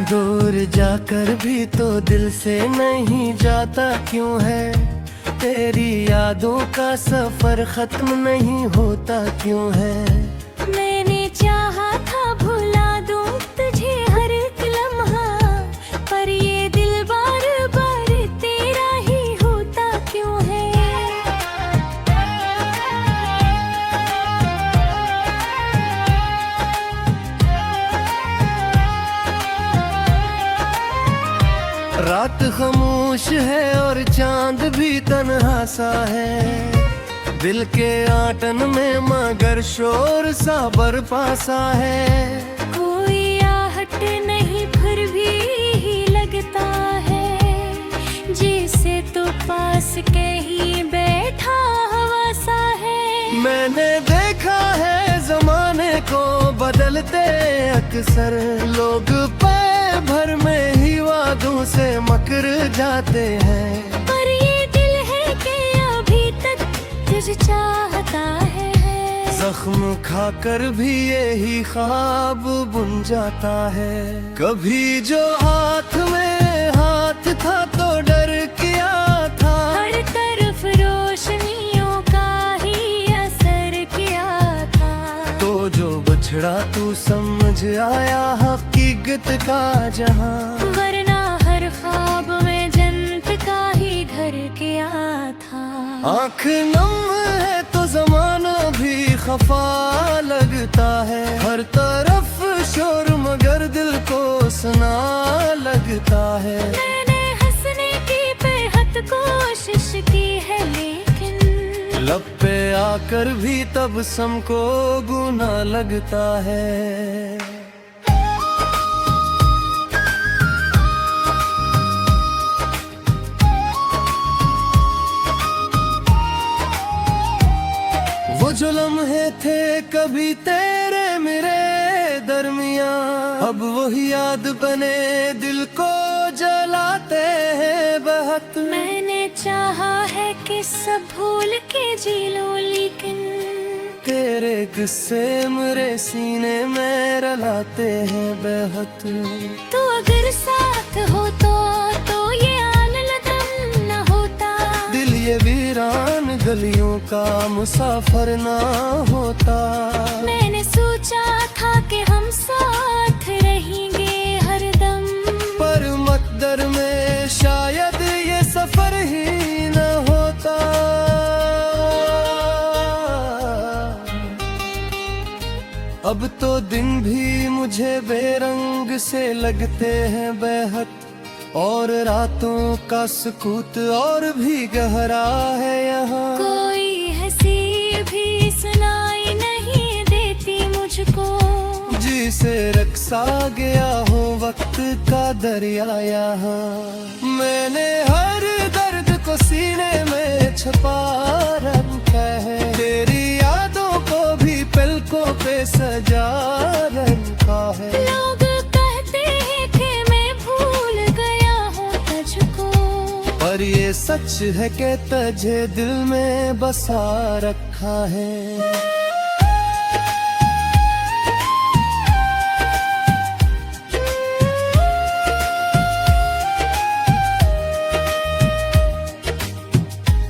दूर जाकर भी तो दिल से नहीं जाता क्यों है, तेरी यादों का सफर खत्म नहीं होता क्यों है। मैंने चाहा था भुला दूं तुझे हर एक लम्हा, पर ये दिल बार बार तेरा ही होता क्यों है। रात खामोश है और चांद भी तन्हा सा है, दिल के आटन में मगर शोर सा बरपा सा है। कोई आहट नहीं फिर भी ही लगता है, जिसे तो पास कहीं बैठा हवा सा है। मैंने देखा है जमाने को बदलते अक्सर, लोग पैर भर में ही वादों से मकर जाते हैं। पर ये दिल है कि अभी तक तुझे चाहता है। जख्म खाकर भी यही ख्वाब बुन जाता है। कभी जो हाथ में हाथ था तो डर किया था, हर तरफ रोशनियों का ही असर किया था। तो जो बछड़ा तू समझ आया हकीकत का जहां, वरना हर ख्वाब में जन्नत का ही घर किया था। आँख नम है तो जमाना भी खफा लगता है, हर तरफ शोर मगर दिल को सुना लगता है। मैंने हंसने की बेहद कोशिश की है, लेकिन लब पे आकर भी तब को गुना लगता है। वो जो लम्हे थे कभी तेरे मेरे दरमिया, अब वही याद बने दिल को जलाते हैं बहुत। मैंने चाहा है कि सब भूल के जी लूं, लेकिन तेरे किस्से मेरे सीने में रलाते हैं बेहद। तो अगर साथ हो तो ये आलम न होता, दिल ये वीरान गलियों का मुसाफर ना होता। मैंने सोचा था कि हम साथ रहेंगे हरदम, पर मकदर में शायद ये सफर ही न होता। अब तो दिन भी मुझे बेरंग से लगते हैं बेहद, और रातों का सुकूत और भी गहरा है यहाँ। कोई हंसी भी सुनाई नहीं देती मुझको, जिसे रक्सा गया हो वक्त का दरिया यहाँ। मैंने हर दर्द को सीने में छुपा रखा है, तेरी यादों को भी पलकों पे सजा रखा है। लोग कहते हैं कि मैं भूल गया हूँ तुझको, पर ये सच है कि तुझे दिल में बसा रखा है।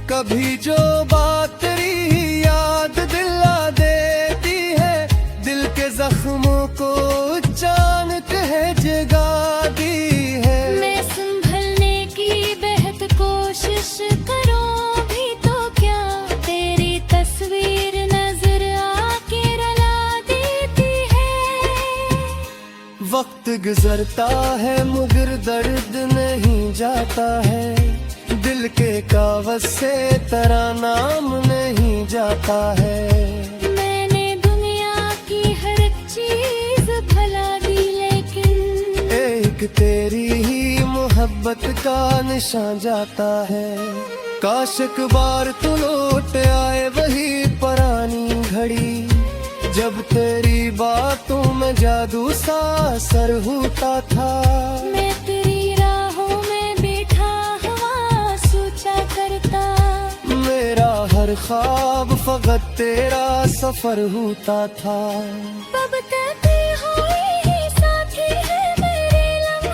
कभी जो बात तेरी याद दिला देती है, दिल के जख्मों को जान कह जगा दी है। मैं संभलने की बेहद कोशिश करूं भी तो क्या, तेरी तस्वीर नजर आके रुला देती है। वक्त गुजरता है मगर दर्द नहीं जाता है, दिल के कागज से तेरा नाम नहीं जाता है। मैंने दुनिया की हर एक चीज भुला दी, लेकिन एक तेरी ही मोहब्बत का निशान जाता है। काश एक बार तू लौट आए वही पुरानी घड़ी, जब तेरी बातों में जादू सा असर होता था। मैं तेरी राहों में बैठा हवा सोचा करता, मेरा हर ख्वाब फकत तेरा सफर होता था। अब तक हुई ही साथी है मेरे लम्हे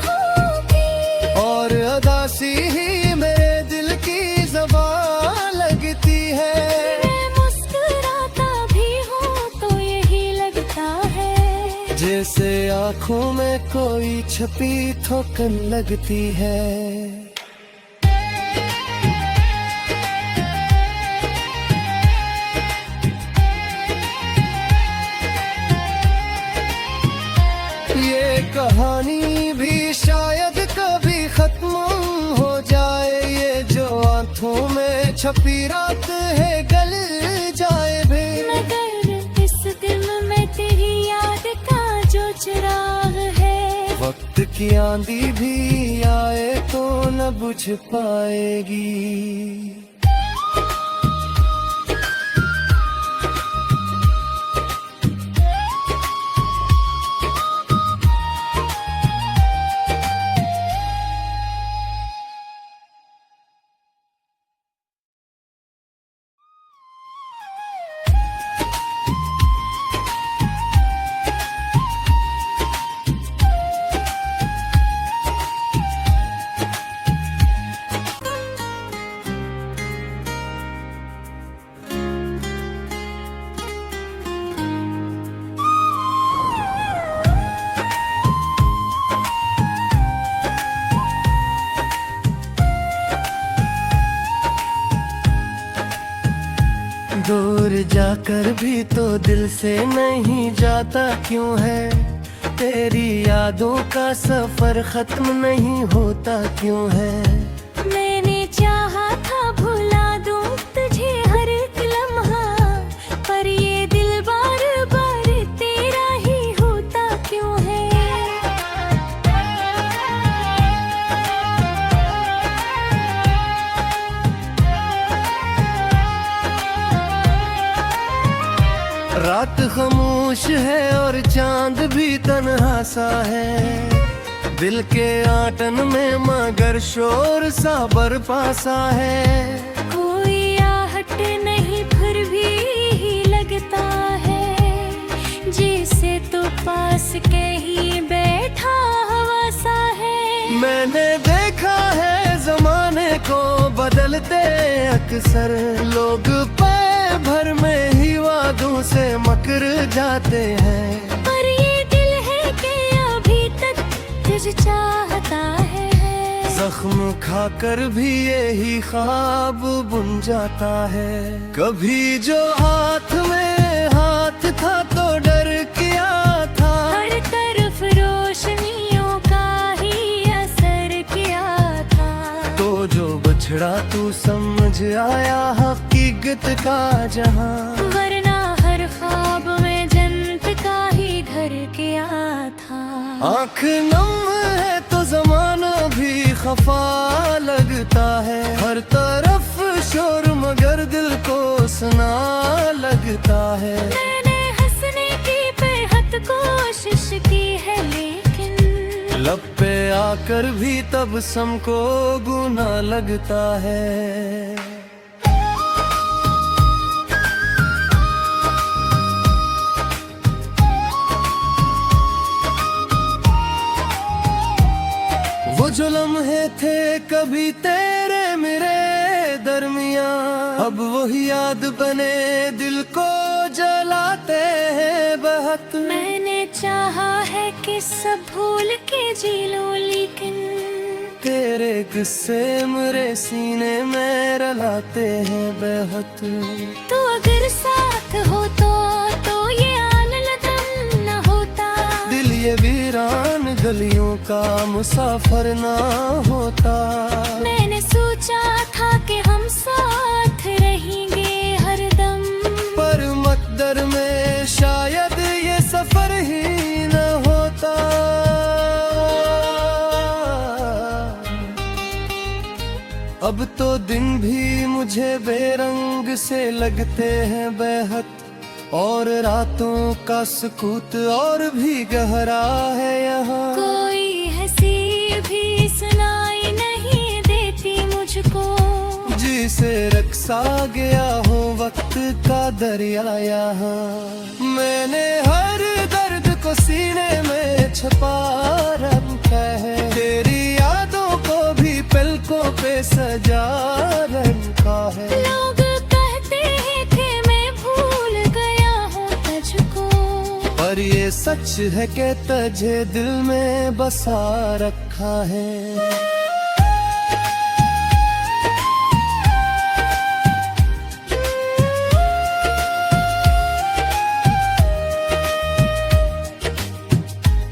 सी ही मेरे दिल की ज़बान लगती है। मैं मुस्कुराता भी हूँ तो यही लगता है, जैसे आँखों में कोई छपी थोकन लगती है। ये कहानी भी शायद कभी खत्म हो जाए, ये जो आंखों में छपी रात है गल जाए भी। मगर इस दिल में तेरी याद का जो चिराग है, वक्त की आंधी भी आए तो न बुझ पाएगी। दूर जाकर भी तो दिल से नहीं जाता क्यों है, तेरी यादों का सफर खत्म नहीं होता क्यों है। मैंने चाहा था भुला दूं तुझे हर एक लम्हा, पर ये दिल बार बार तेरा ही होता क्यों है। रात खामोश है और चांद भी तन्हा सा है, दिल के आटन में मगर शोर सा बरपा सा है। कोई आहट नहीं फिर भी ही लगता है, जिसे तो पास के ही बैठा हवा सा है। मैंने देखा है जमाने को बदलते अक्सर, लोग पै भर में ही वादों से मकर जाते हैं। पर ये दिल है कि अभी तक तुझे चाहता है, जख्म खाकर भी यही ख्वाब बुन जाता है। कभी जो हाथ में हाथ था तो डर किया था, हर तरफ रोशनियों का ही असर किया था। तो जो बछड़ा तू समझ आया हकीकत का जहां, वरना हर ख्वाब में जन्नत का ही घर किया था। आँख नम है तो जमाना भी खफा लगता है, हर तरफ शोर मगर दिल को सुना लगता है। मैंने हंसने की बेहद कोशिश की है, लेकिन लब पे आकर भी तब को गुना लगता है। वो जो लम्हे थे कभी तेरे मेरे दरमिया, अब वही याद बने दिल को जलाते हैं बहुत। मैंने चाहा है कि सब भूल के जी लूं, लेकिन तेरे किस्से मेरे सीने में रलाते हैं बेहद। तो अगर साथ हो तो ये आलम न होता, दिल ये वीरान गलियों का मुसाफर ना होता। मैंने सोचा था कि हम साथ रहेंगे हरदम, पर मकदर में शायद ये सफर ही न होता। अब तो दिन भी मुझे बेरंग से लगते हैं बेहद, और रातों का सुकूत और भी गहरा है यहाँ। कोई हंसी भी सुनाई नहीं देती मुझको, जिसे रक्सा गया हो वक्त का दरिया यहाँ। मैंने हर दर्द को सीने में छुपा रखा है, तेरी यादों को भी पल को पर ये सच है कि तुझे दिल में बसा रखा है।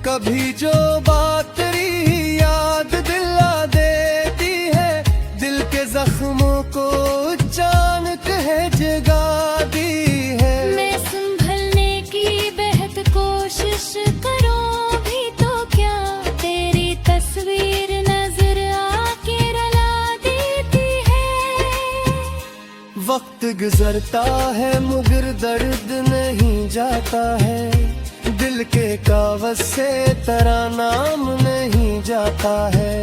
कभी जो बात तेरी याद दिला देती है, दिल के जख्मों को जान कह जगा दी है। मैं संभलने की बेहद कोशिश करूं भी तो क्या, तेरी तस्वीर नजर आके रुला देती है। वक्त गुजरता है मगर दर्द नहीं जाता है, दिल के कागज से तेरा नाम नहीं जाता है।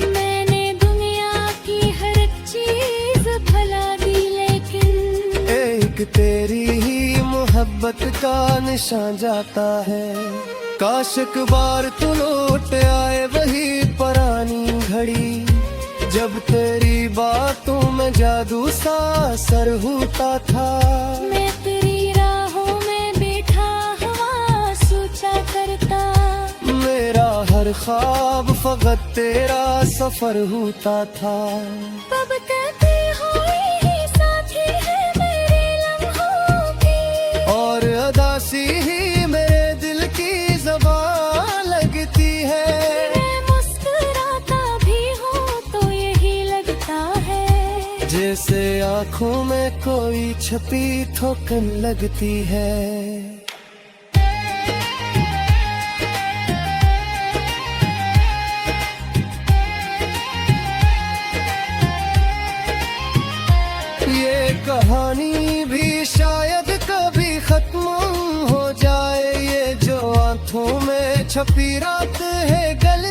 मैंने दुनिया की हर एक चीज भुला दी, लेकिन एक तेरी ही मोहब्बत का निशान जाता है। काश एक बार तू लौट आए वही पुरानी घड़ी, जब तेरी बातों में जादू सा असर होता था। मैं तेरी राहों में बैठा हवा सोचा करता, मेरा हर ख्वाब फकत तेरा सफर होता था। कब कहते हुए ही साथी है मेरे लम्हों की, और अदासी ही मेरे दिल की ज़बान लगती है। मैं मुस्कुराता भी हूँ तो यही लगता है, जैसे आँखों में कोई छपी ठोकर लगती है। ये कहानी भी शायद कभी खत्म हो जाए, ये जो आँखों में छपी रात है गल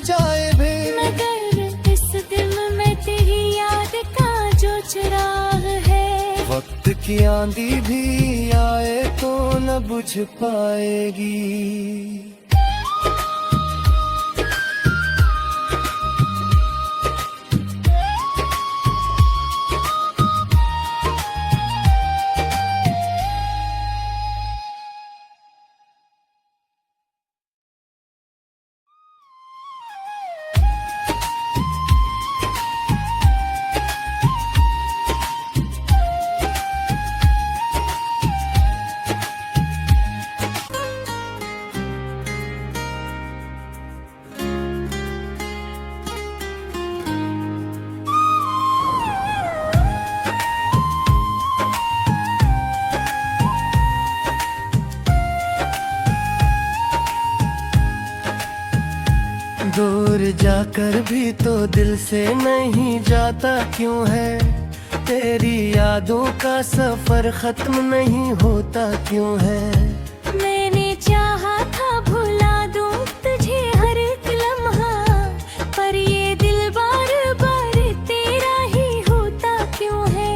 जाए भी। मगर इस दिल में तेरी याद का जो चिराग है, वक्त की आंधी भी आए तो न बुझ पाएगी। दूर जाकर भी तो दिल से नहीं जाता क्यों है, तेरी यादों का सफर खत्म नहीं होता क्यों है। मैंने चाहा था भुला दूं तुझे हर एक लम्हा, पर ये दिल बार बार तेरा ही होता क्यों है।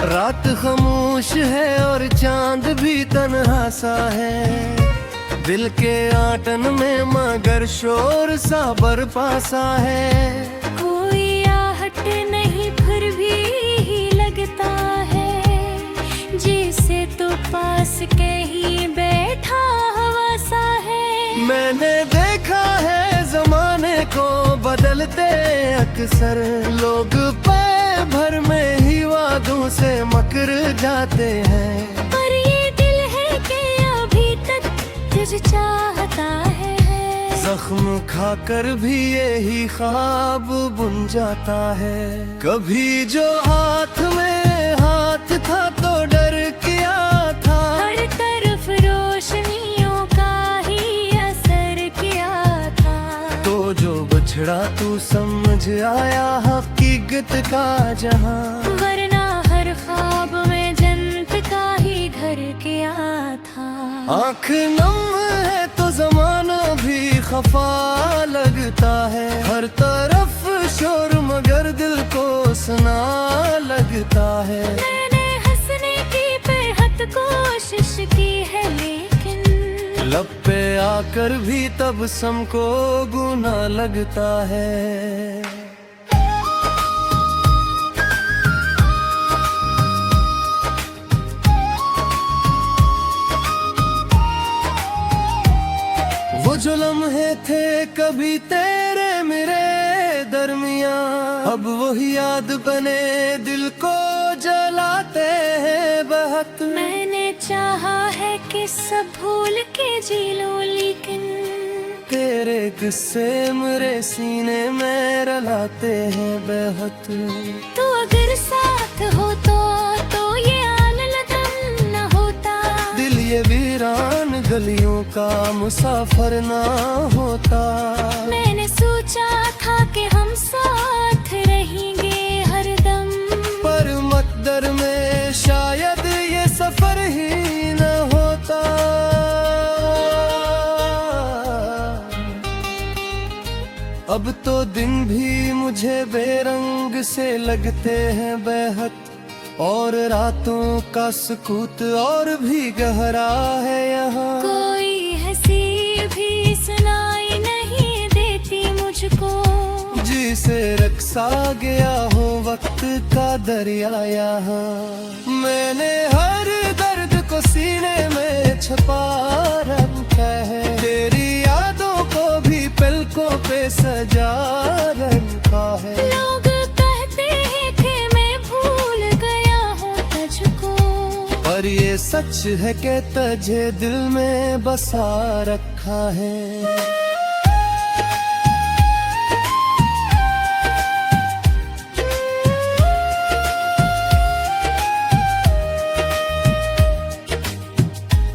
रात खामोश है और चांद भी तन्हा सा है, दिल के आटन में मगर शोर सा बरपा सा है। कोई आहट नहीं फिर भी ही लगता है, जैसे तो पास के ही बैठा हवा सा है। मैंने देखा है जमाने को बदलते अक्सर, लोग पै भर में ही वादों से मकर जाते हैं। पर ये दिल है कि अभी तक तुझे चाहता है, जख्म खाकर भी यही ख्वाब बुन जाता है। कभी जो हाथ में हाथ था तो डर किया था, हर तरफ रोशनियों का ही असर किया था। तो जो बछड़ा तू समझ आया हकीकत का जहां, वरना हर ख्वाब में जन्नत का ही घर किया था। आँख नम है तो जमाना भी खफा लगता है, हर तरफ शोर मगर दिल को सुना लगता है। मैंने हंसने की बेहद कोशिश की है, लेकिन लब पे आकर भी तब को गुना लगता है। वो जो लम्हे थे कभी तेरे मेरे दरमियां, अब वही याद बने दिल को जलाते हैं बहुत। मैंने चाहा है कि सब भूल के जी लूं, लेकिन तेरे किस्से मेरे सीने में रलाते हैं बहुत। तू अगर साथ हो तो ये आलम न होता, दिल ये वीरान गलियों का मुसाफिर ना होता। मैंने सोचा था कि हम साथ रहेंगे हरदम, पर मकदर में शायद ये सफर ही न होता। अब तो दिन भी मुझे बेरंग से लगते हैं बेहद, और रातों का सुकूत और भी गहरा है यहाँ। कोई हंसी भी सुनाई नहीं देती मुझको, जी से रक्सा गया हो वक्त का दरिया यहाँ। मैंने हर दर्द को सीने में छुपा रखा है, तेरी यादों को भी पलकों पे सजा रखा है। लोग कहते हैं कि मैं भूल गया हूँ तुझको, पर ये सच है कि तुझे दिल में बसा रखा है।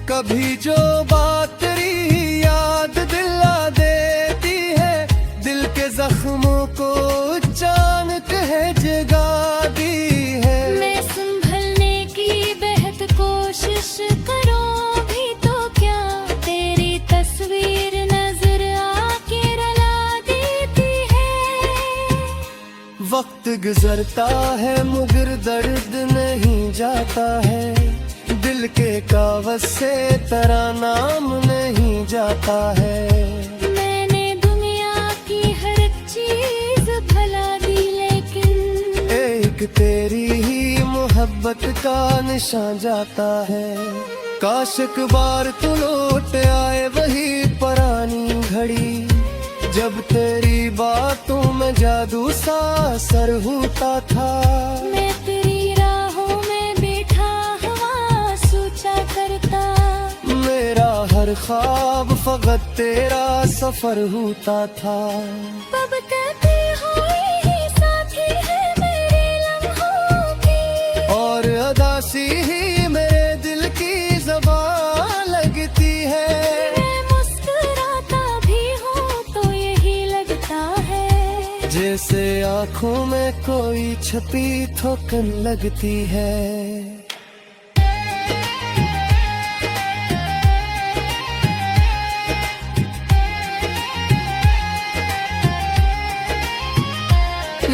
कभी जो बात तेरी याद दिला देती है, दिल के जख्मों को अचानक है जगा दी है। मैं संभलने की बेहद कोशिश करूं भी तो क्या, तेरी तस्वीर नजर आके रुला देती है। वक्त गुजरता है मगर दर्द नहीं जाता है, दिल के कागज से तेरा नाम नहीं जाता है। मैंने दुनिया की हर एक चीज भुला दी, लेकिन एक तेरी ही मोहब्बत का निशान जाता है। काश एक बार तू लौट आए वही पुरानी घड़ी, जब तेरी बातों में जादू सा असर होता था। मैं तेरी राहों में बैठा हवा सोचा करता, मेरा हर ख्वाब फकत तेरा सफर होता था। अब कहते हो यही साथी है मेरे लम्हों की, और अदासी ही मेरे दिल की ज़बान लगती है। मैं मुस्कुराता भी हूँ तो यही लगता है, जैसे आँखों में कोई छपी थोकन लगती है।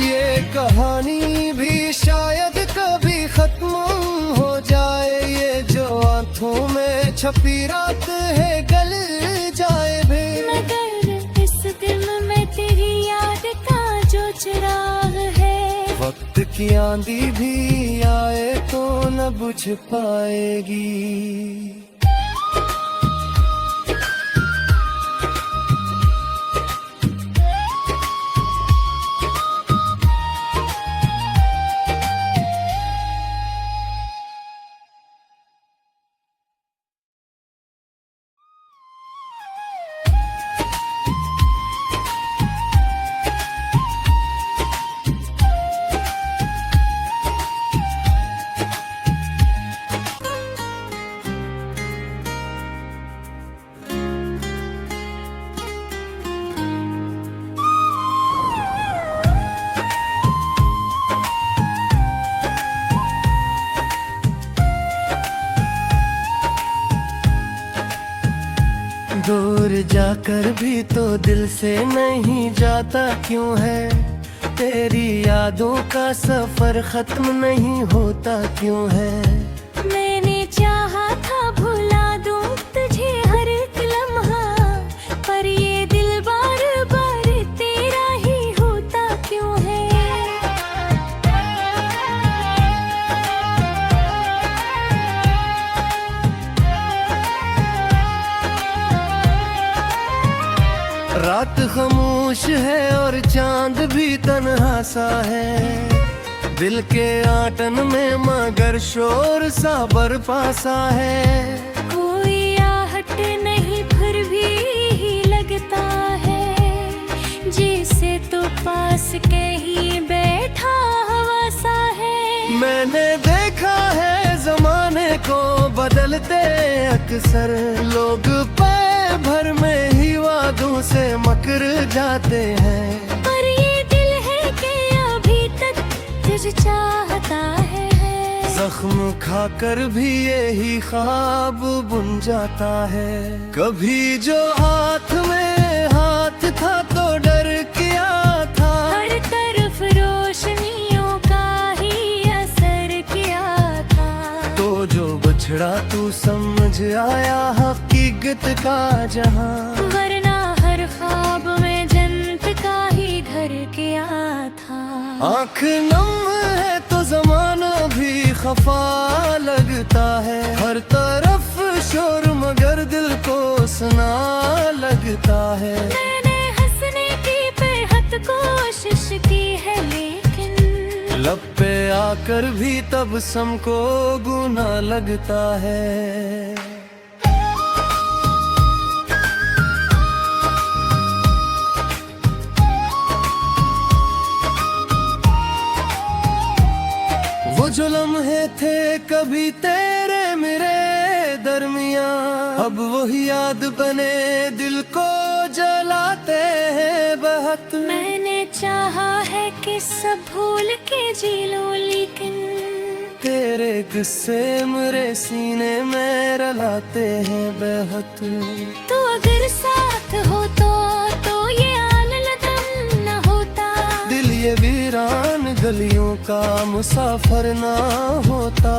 ये कहानी भी शायद कभी खत्म हो जाए, ये जो आँखों में छपी रात है गल जाए भी। मगर इस दिल में तेरी याद का जो चिराग है, वक्त की आंधी भी आए तो न बुझ पाएगी। दूर जाकर भी तो दिल से नहीं जाता क्यों है, तेरी यादों का सफर खत्म नहीं होता क्यों है। मैंने चाहा था भुला दूं तुझे हर एक लम्हा, है और चांद भी तन्हा सा है, दिल के आटन में मगर शोर सा बरपा सा है। कोई आहट नहीं फिर भी लगता है, जिसे तो पास के ही बैठा हवा सा है। मैंने देखा है जमाने को बदलते अक्सर, लोग पल भर में ही वादों से मकर जाते हैं। पर ये दिल है कि अभी तक तुझे चाहता है। जख्म खाकर भी यही ख्वाब बुन जाता है। कभी जो हाथ में हाथ था तो डर किया था, हर तरफ रोशनियों का ही असर किया था। तो जो बछड़ा तू समझ आया हकीकत का जहां, वरना हर ख्वाब में जन्नत का ही घर किया था। आँख नम है तो जमाना भी खफा लगता है, हर तरफ शोर मगर दिल को सुना लगता है। मैंने हंसने की बेहद कोशिश की है, लेकिन लब पे आकर भी तब को गुना लगता है। वो जो लम्हे थे कभी तेरे मेरे दरमिया, अब वही याद बने दिल को जलाते हैं बहुत। मैंने चाहा है कि सब भूल के जी लूं, लेकिन तेरे गुस्से मेरे सीने में रलाते हैं बेहद। तो अगर साथ हो तो ये आलम न होता, दिल ये वीरान गलियों का मुसाफिर ना होता।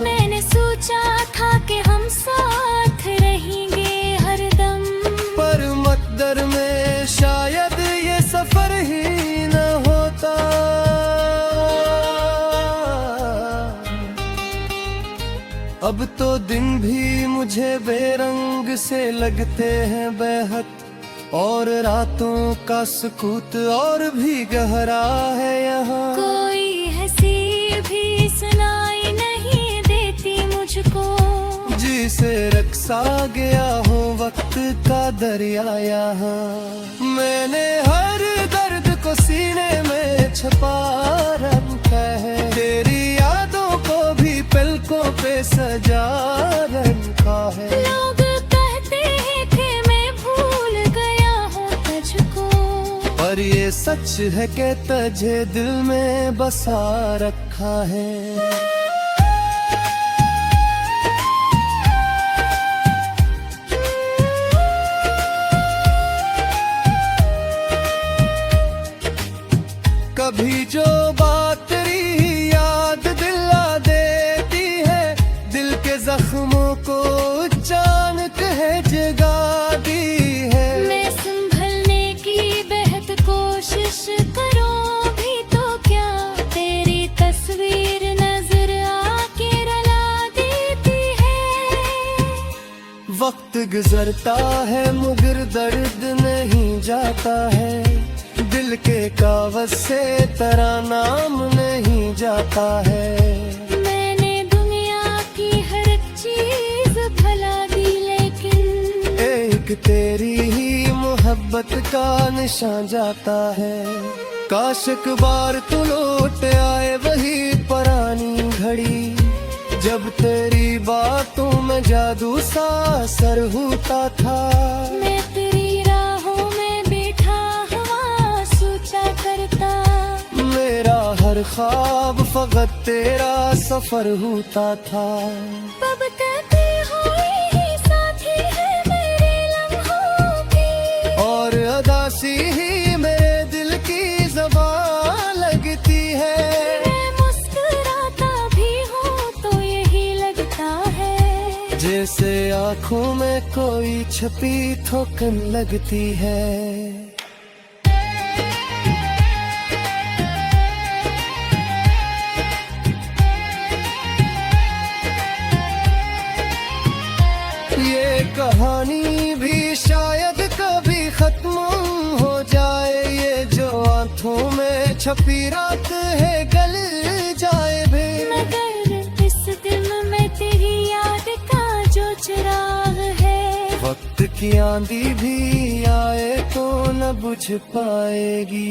मैंने सोचा था कि हम साथ रहेंगे हरदम, पर मकदर में शायद ये सफर ही न होता। अब तो दिन भी मुझे बेरंग से लगते हैं बेहद, और रातों का सुकूत और भी गहरा है यहाँ। कोई हंसी भी सुनाई नहीं देती मुझको, जिसे रक्सा गया हो वक्त का दरिया यहाँ। मैंने हर दर्द को सीने में छुपा रखा है, तेरी यादों को भी पलकों पे सजा रखा है। लोग कहते हैं कि मैं भूल गया हूँ तुझको, पर ये सच है कि तुझे दिल में बसा रखा है। कभी जो बात तेरी याद दिला देती है, दिल के जख्मों को अचानक है जगा दी है। मैं संभलने की बेहद कोशिश करूं भी तो क्या, तेरी तस्वीर नजर आके रुला देती है। वक्त गुजरता है मगर दर्द नहीं जाता है, दिल के कागज से तेरा नाम नहीं जाता है। मैंने दुनिया की हर चीज भुला दी, लेकिन एक तेरी ही मोहब्बत का निशान जाता है। काश एक बार तू लौट आए वही पुरानी घड़ी, जब तेरी बातों में जादू सा असर होता था। मैं तेरी राहों में बैठा हवा सोचा करता, मेरा हर ख्वाब फकत तेरा सफर होता था। कब कहते हो यही साथी है मेरे लम्हों की, और अदासी ही मेरे दिल की ज़बान लगती है। मैं मुस्कुराता भी हूँ तो यही लगता है, जैसे आँखों में कोई छपी थोकन लगती है। ये कहानी भी शायद कभी खत्म हो जाए, छपी रात है गल जाए भी, मगर इस दिल में तेरी याद का जो चिराग है, वक्त की आंधी भी आए तो न बुझ पाएगी।